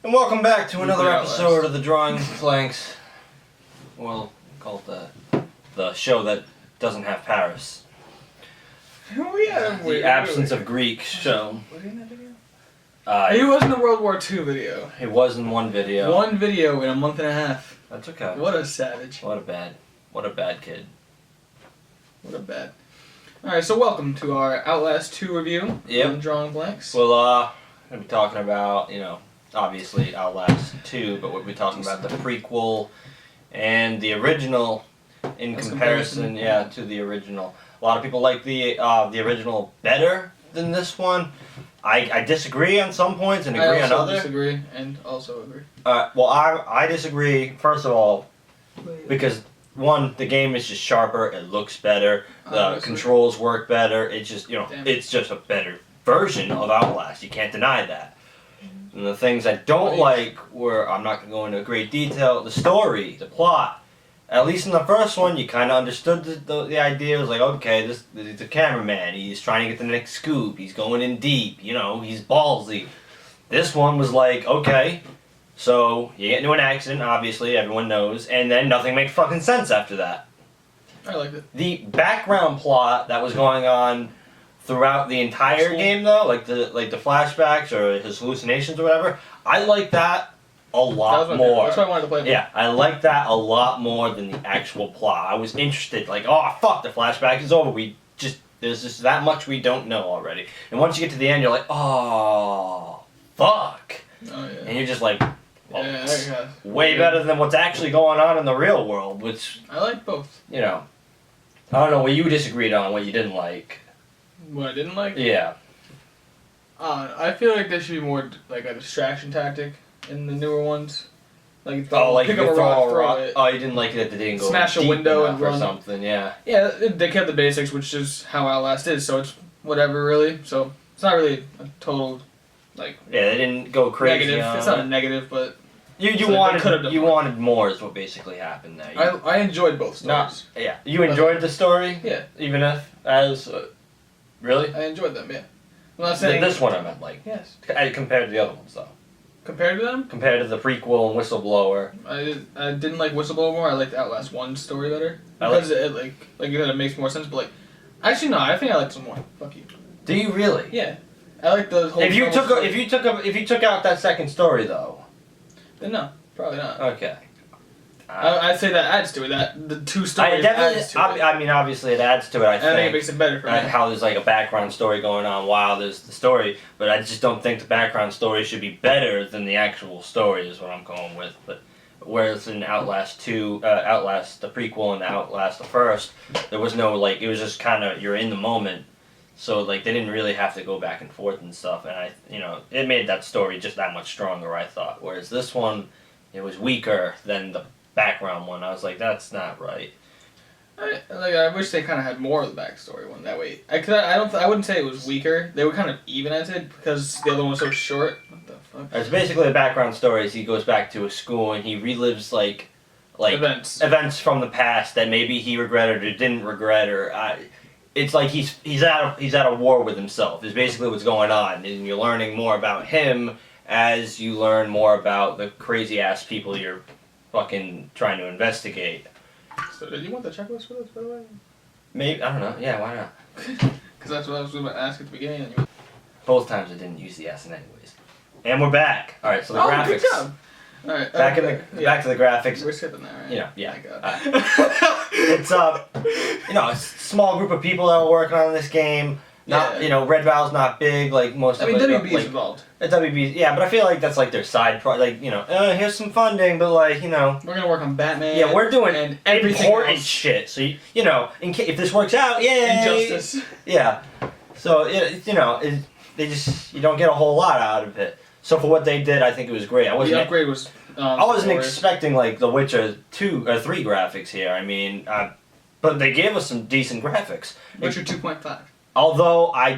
And welcome back to another episode of the Drawing Blanks. We'll call it the show that doesn't have Paris. The absence of Greek show. Was he in that video? He was in the World War II video. He was in one video. One video in a month and a half. That's okay. What a savage. What a bad kid. What a bad. Alright, so welcome to our Outlast 2 review. Yep. Drawing Blanks. Well, going to be talking about, obviously Outlast 2, but we'll be talking about the prequel and the original in comparison, to the original. A lot of people like the original better than this one. I disagree on some points and agree on others. I disagree and also agree. Well, I disagree, first of all, because one, the game is just sharper, it looks better, the controls work better, it's just, it's just a better version of Outlast, you can't deny that. And the things I don't like were, I'm not going to go into great detail, the story, the plot. At least in the first one, you kind of understood the idea. It was like, okay, this is a cameraman, he's trying to get the next scoop, he's going in deep, he's ballsy. This one was like, okay, so you get into an accident, obviously, everyone knows, and then nothing makes fucking sense after that. I liked it. The background plot that was going on throughout the entire game, though, like the flashbacks or his hallucinations or whatever, I like that a lot more. That's why I wanted to play it. Yeah, I like that a lot more than the actual plot. I was interested, like, oh fuck, the flashback is over. There's just that much we don't know already. And once you get to the end, you're like, oh fuck. Oh yeah. And you're just like, well, way better than what's actually going on in the real world, which I like both. I don't know what you disagreed on, what you didn't like. What I didn't like? Yeah. I feel like there should be more like a distraction tactic in the newer ones. Like pick up a rock, throw it. Oh, you didn't like it that they didn't go smash a window and run or something. Yeah. Yeah, they kept the basics, which is how Outlast is. So it's whatever, really. So it's not really a total Yeah, they didn't go crazy. Negative. It's not a negative, but you wanted more is what basically happened there. I enjoyed both stories. You enjoyed the story. Yeah. Even if really. I enjoyed them. Yeah. I'm not saying this one I meant yes. Compared to the other ones though. Compared to them? Compared to the prequel and Whistleblower. I didn't like Whistleblower more. I liked Outlast 1's story better because it like you said, it makes more sense. But actually no, I think I liked some more. Fuck you. Do you really? Yeah. I like the whole. If you took out that second story though. Then no, probably not. Okay. I'd say that adds to it. That the two stories adds to it. I mean, obviously it adds to it. I think it makes it better for me. How there's like a background story going on while there's the story, but I just don't think the background story should be better than the actual story. Is what I'm going with. But whereas in Outlast 2, Outlast the prequel and Outlast the first, there was no it was just kind of you're in the moment. So they didn't really have to go back and forth and stuff, and it made that story just that much stronger. I thought. Whereas this one, it was weaker than the background one. I was like, that's not right. I wish they kind of had more of the backstory one that way. I wouldn't say it was weaker. They were kind of even at it because the other one was so short. What the fuck? It's basically the background story. Is he goes back to a school and he relives events from the past that maybe he regretted or didn't regret it's like he's at a war with himself. Is basically what's going on, and you're learning more about him as you learn more about the crazy ass people you're fucking trying to investigate. So did you want the checklist for this, by the way? Maybe, I don't know. Yeah, why not? Because that's what I was going to ask at the beginning. Both times I didn't use the S anyways. And we're back. All right, so the graphics. Good job. All right. Back to the graphics. We're skipping that, right? Yeah. It's a small group of people that are working on this game. Not Red Valve's not big like most. WB is involved. WB, yeah, but I feel like that's their side project. Here's some funding, but we're gonna work on Batman. Yeah, we're doing important else. shit. So if this works out, Injustice. Yeah. So they just you don't get a whole lot out of it. So for what they did, I think it was great. The upgrade was. I wasn't expecting The Witcher 2 or 3 graphics here. I mean, but they gave us some decent graphics. Witcher 2.5. Although I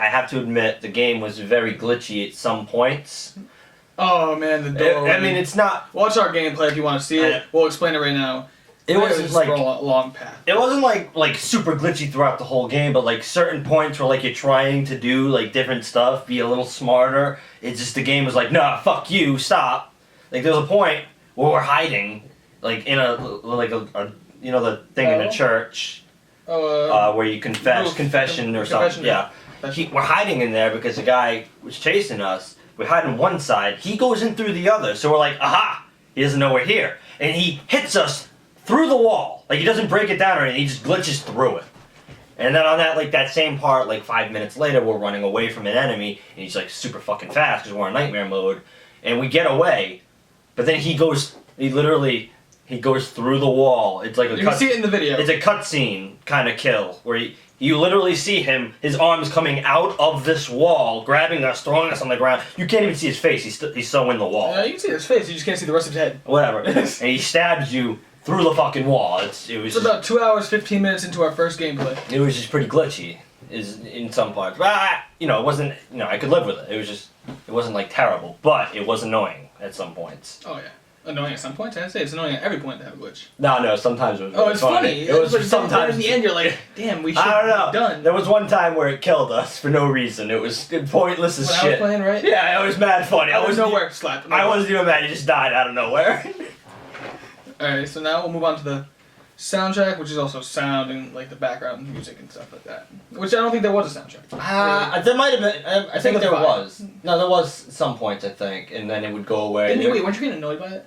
have to admit the game was very glitchy at some points. Oh man, the door. I mean, it's not. Watch our gameplay if you want to see it. We'll explain it right now. It was like a long path. It wasn't like super glitchy throughout the whole game, but like certain points where like you're trying to do like different stuff, be a little smarter. It's just the game was like, nah, fuck you, stop. Like there was a point where we're hiding, like in a you know the thing in a church, where you confession or something. Yeah, we're hiding in there because the guy was chasing us. We hide on one side. He goes in through the other, so we're like, aha! He doesn't know we're here, and he hits us through the wall. Like he doesn't break it down or anything. He just glitches through it. And then on that same part, like 5 minutes later, we're running away from an enemy, and he's like super fucking fast because we're in nightmare mode, and we get away, but then he goes through the wall. It's like you can see it in the video. It's a cutscene kind of kill where you literally see him, his arms coming out of this wall, grabbing us, throwing us on the ground. You can't even see his face. He's so in the wall. Yeah, you can see his face. You just can't see the rest of his head. Whatever. And he stabs you through the fucking wall. It's about 2 hours, 15 minutes into our first gameplay. It was just pretty glitchy, in some parts. But it wasn't. I could live with it. It wasn't like terrible, but it was annoying at some points. Oh yeah. Annoying at some points? I'd say it's annoying at every point to have a glitch. No, sometimes it was. Oh, it's funny. It was sometimes. In the end, you're like, damn, we should I don't know. be done. There was one time where it killed us for no reason. It was pointless as shit. I was playing, right? Yeah, it was mad funny. I was nowhere slapped. I wasn't even mad. He just died out of nowhere. Alright, so now we'll move on to the soundtrack, which is also sound and like the background music and stuff like that. Which I don't think there was a soundtrack. There might have been. I think there was. No, there was some points, I think, and then it would go away. Wait, weren't you getting annoyed by it?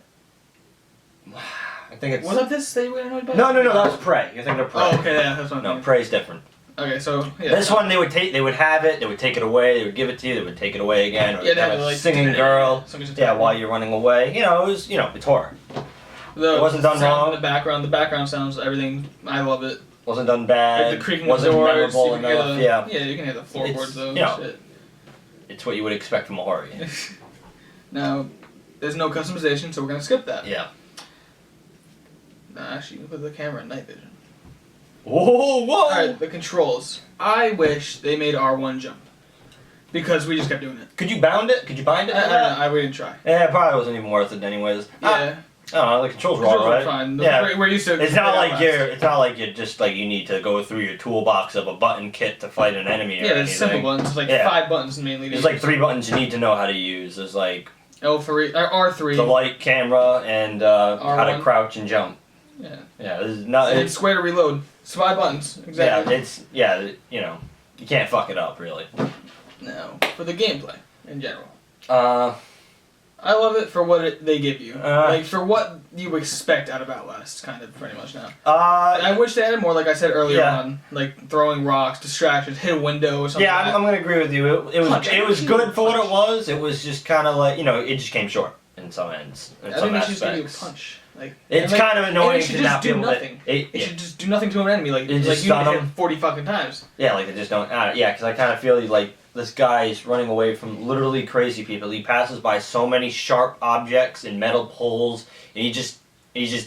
I think it's... Was that this that you were annoyed by? No, that was Prey. You're thinking of Prey. Oh, okay, yeah, that's what I'm thinking. No, Prey's different. Okay, so, yeah. This one, they would have it, they would take it away, they would give it to you, they would take it away again, or yeah, they'd have a singing girl, while you're running away. It was, it's horror. It wasn't done wrong. The background sounds, everything, I love it. Wasn't done bad. Like the creaking wasn't of doors, memorable enough. Yeah, you can hear the floorboards though. Shit. It's what you would expect from a horror game. Now, there's no customization, so we're gonna skip that. Yeah. Nah, actually, you can put the camera in night vision. Whoa! Alright, the controls. I wish they made R1 jump. Because we just kept doing it. Could you bind it? I don't know, we didn't try. Yeah, it probably wasn't even worth it anyways. Yeah. I don't know, the controls were alright. Fine. Yeah. We're used to it's not like you're just like you need to go through your toolbox of a button kit to fight an enemy or anything. There's simple buttons. It's like 5 buttons mainly. There's like 3 buttons you need to know how to use. There's like L3 or R3. The light, camera, and how to crouch and jump. Yeah. Yeah, this is not. It's square to reload. It's 5 buttons. Exactly. You can't fuck it up really. No, for the gameplay in general. I love it for what they give you. Like for what you expect out of Outlast, kind of pretty much now. I wish they added more, like I said earlier on, like throwing rocks, distractions, hit a window or something. Yeah, I'm gonna agree with you. It was good for what it was. It was just kind of like it just came short in some ends. I think they should just give you a punch. It's kind of annoying to not do nothing. It should just do nothing to an enemy. Like you need to hit 40 fucking times. Yeah, like they just don't. Because I kind of feel like this guy is running away from literally crazy people. He passes by so many sharp objects and metal poles, and he just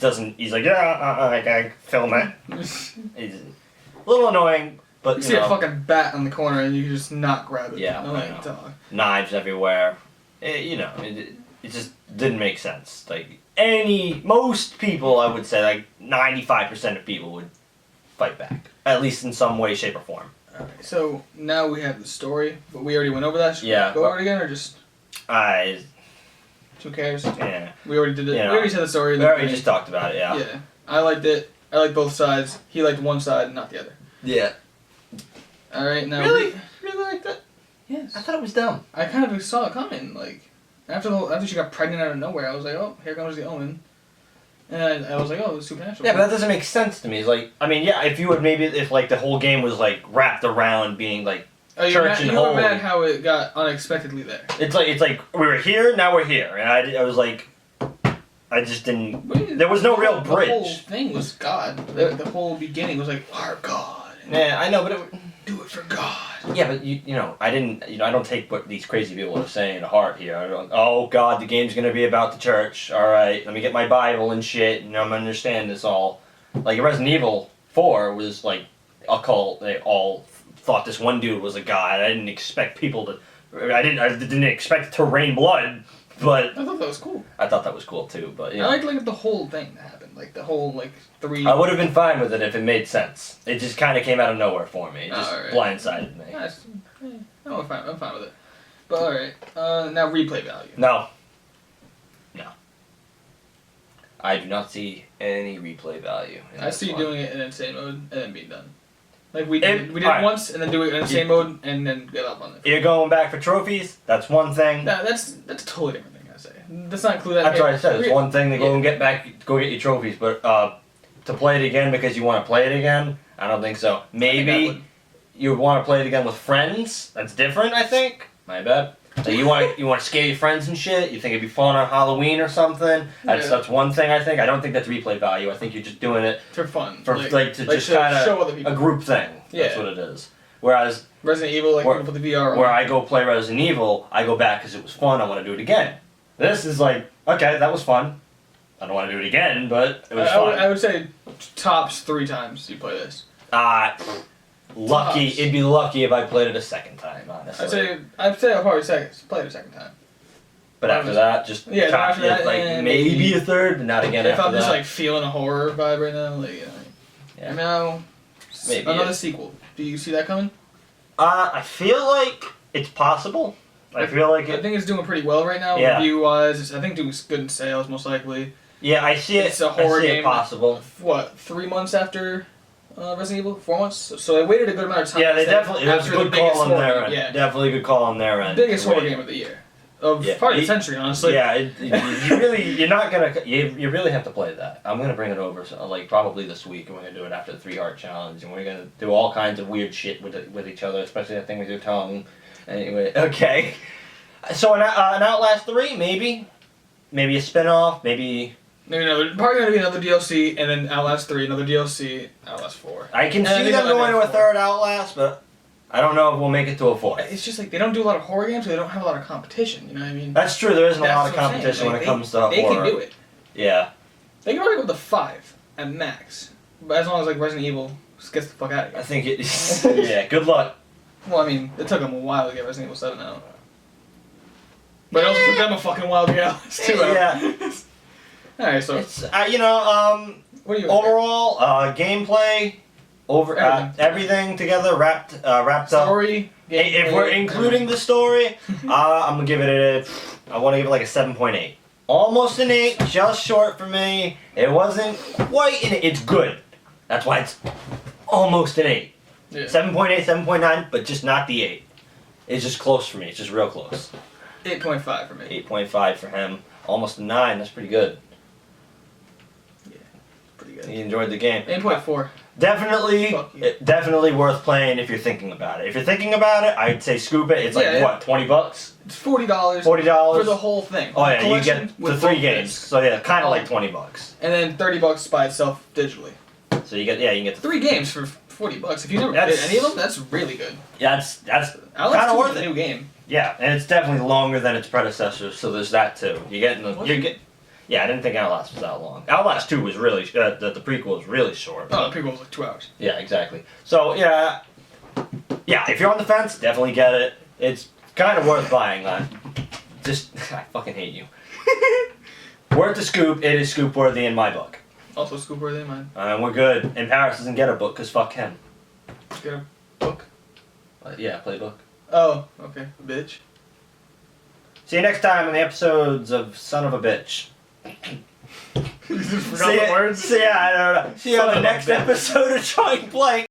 doesn't. He's like, I gotta film it. It's a little annoying, but you see a fucking bat on the corner and you can just not grab it. Yeah, I know. Knives everywhere. It just didn't make sense. Like most people, I would say, like 95% of people would fight back, at least in some way, shape, or form. Alright, so now we have the story, but we already went over that. Should we go over it again, or just... Who cares? Yeah. We already did it. We already said the story. We already just talked about it, yeah. Yeah. I liked it. I liked both sides. He liked one side, not the other. Yeah. Alright, now... Really liked it? Yes. I thought it was dumb. I kind of saw it coming, like... After she got pregnant out of nowhere, I was like, oh, here comes the omen. And I was like, oh, it's supernatural. Yeah, but that doesn't make sense to me. It's like, if like the whole game was like wrapped around being like church and holy. You were mad how it got unexpectedly there. It's like we were here, now we're here, and I was like, I just didn't. There was no real bridge. The whole thing was God. The whole beginning was like our God. Yeah, I know, but do it for God. Yeah, but I don't take what these crazy people are saying to heart here. I don't, oh God, the game's gonna be about the church. All right, let me get my Bible and shit, and I'm gonna understand this all. Like Resident Evil 4 was like a cult. They all thought this one dude was a god. I didn't expect people to. I didn't expect it to rain blood But I thought that was cool. I thought that was cool too, but yeah. I liked the whole thing that happened, like the whole 3. I would have been fine with it if it made sense. It just kind of came out of nowhere for me. It just blindsided me. Nice. I'm fine with it. But all right, now replay value. No. I do not see any replay value. I see you doing it in insane mode and then being done. Like we did it once and then do it in insane mode and then get up on it. You're going back for trophies. That's one thing. That's a totally different thing. I say. Let's not include that. That's what I said. It's one thing to go and get your trophies, but to play it again because you want to play it again, I don't think so. Maybe you would want to play it again with friends. That's different, I think. My bad. So you want to scare your friends and shit. You think it'd be fun on Halloween or something. That's one thing I think. I don't think that's replay value. I think you're just doing it for fun, to just kind of a group thing. That's what it is. Whereas Resident Evil, people put the VR on. Where I go play Resident Evil, I go back because it was fun. I want to do it again. This is like, okay, that was fun. I don't want to do it again, but it was fun. I would say tops 3 times you play this. Lucky. It'd be lucky if I played it a second time, honestly. I'd say I'll probably play it a second time. But after that, just after that, maybe a third, but not again. If I'm just feeling a horror vibe right now, maybe another sequel. Do you see that coming? I feel like it's possible. I think it's doing pretty well right now, review-wise. I think doing good in sales, most likely. Yeah, I see it. It's a horror game. Possible. What, 3 months after Resident Evil? 4 months? So they waited a good amount of time. Yeah, they definitely. It was a good call on their end. Yeah. Definitely a good call on their end. Biggest horror game of the year. Probably the century, honestly. Yeah, you're not gonna. You really have to play that. I'm gonna bring it over, probably this week, and we're gonna do it after the 3-heart challenge, and we're gonna do all kinds of weird shit with each other, especially that thing with your tongue. Anyway, okay. So an Outlast 3, maybe a spin-off, maybe another. Probably gonna be another DLC, and then Outlast 3, another DLC, Outlast 4. I can see them going to a third Outlast, but I don't know if we'll make it to a 4th. It's just they don't do a lot of horror games, so they don't have a lot of competition. You know what I mean? That's true. There isn't a lot of competition when it comes to horror. They can do it. Yeah. They can probably go to 5 at max, but as long as Resident Evil gets the fuck out of here. I think it. Yeah. Good luck. Well, I mean, it took them a while to get Resident Evil 7 out. But it also took them a fucking while to get Outlast 2 out. Yeah. Alright, so it's what do you overall gameplay everything together wrapped up. Story. If we're including the story, I'm gonna give it I want to give it like a 7.8. Almost an 8, just short for me. It wasn't quite an 8. It's good. That's why it's almost an 8. Yeah. 7.8, 7.9, but just not the 8. It's just close for me. It's just real close. 8.5 for me. 8.5 for him. Almost a 9. That's pretty good. Yeah, pretty good. He enjoyed the game. 8.4. Definitely worth playing if you're thinking about it. If you're thinking about it, I'd say scoop it. It's what, $20? It's $40. $40 for the whole thing. Oh yeah, you get the 3 games. So yeah, kind of like $20. And then $30 by itself digitally. So you get you can get the 3 games for $40. If you never played any of them, that's really good. Yeah, that's kind of worth it. New game. Yeah, and it's definitely longer than its predecessor. So there's that too. Yeah, I didn't think Outlast was that long. Outlast 2 was really the prequel was really short. Oh, the prequel was like 2 hours. Yeah, exactly. So yeah, if you're on the fence, definitely get it. It's kind of worth buying. Just I fucking hate you. Worth the scoop. It is scoop worthy in my book. Also scoop worthy in mine. We're good. And Paris doesn't get a book because fuck him. Get a book? Yeah, play a book. Oh, okay, bitch. See you next time on the episodes of Son of a Bitch. You just forgot the words? See you on the next episode of Drawing Blank.